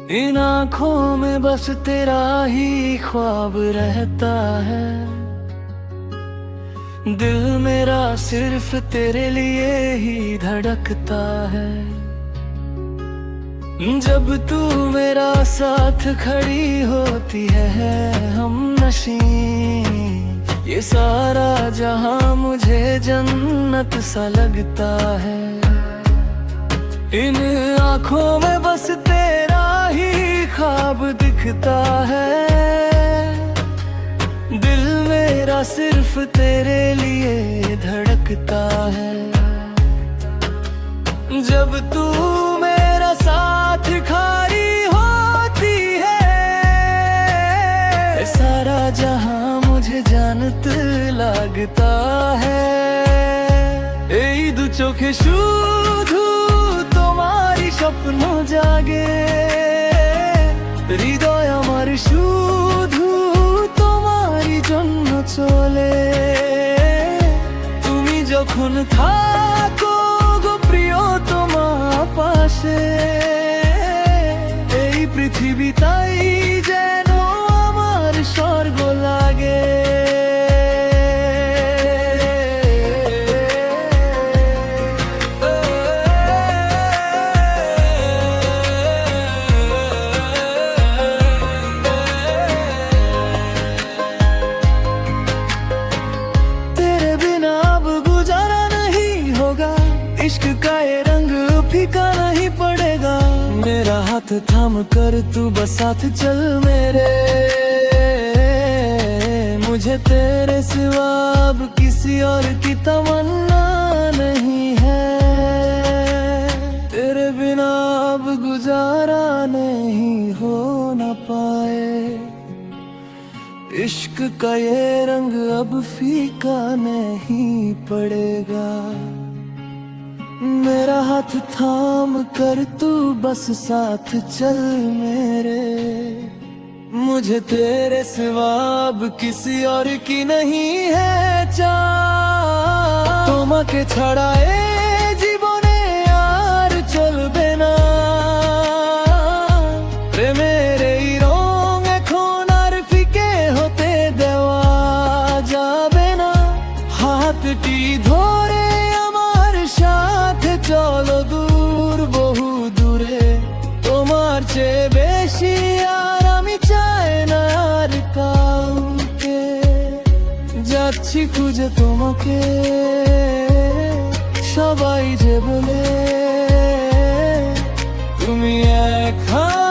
इन आँखों में बस तेरा ही ख्वाब रहता है। दिल मेरा सिर्फ तेरे लिए ही धड़कता है। जब तू मेरा साथ खड़ी होती है हम नशी, ये सारा जहां मुझे जन्नत सा लगता है। इन आँखों में बस तेरा ही ख्वाब दिखता है। दिल मेरा सिर्फ तेरे लिए धड़कता है। जब तू मेरा साथ खड़ी होती है, सारा जहां मुझे जानत लगता है। এই দু চোখে শুধু তোমারই স্বপ্ন জাগে, হৃদয় আমার শুধু তোমারই জন্য চলে। তুমি যখন থাকো গো প্রিয়তমা পাশে, এই পৃথিবী তাই যেন আমার স্বর্গ লাগে। इश्क का ये रंग फीका नहीं पड़ेगा। मेरा हाथ थाम कर तू बस साथ चल मेरे। मुझे तेरे सिवा अब किसी और की तमन्ना नहीं है। तेरे बिना अब गुजारा नहीं हो न पाए। इश्क का ये रंग अब फीका नहीं पड़ेगा। मेरा हाथ थाम कर तू बस साथ चल मेरे। मुझे तेरे सिवा अब किसी और की नहीं है चाह। তোমাকে ছাড়া এ জীবনে আর চলবে না। প্রেমের এই রং এখন আর ফিকে হতে দেওয়া যাবে না। হাতটি ধরে চলো দূর বহু দূরে। তোমার চেয়ে বেশি আর আমি চাই না আর কাউকে। যাচ্ছি খুঁজে তোমাকে, সবাই যে বলে তুমি একা।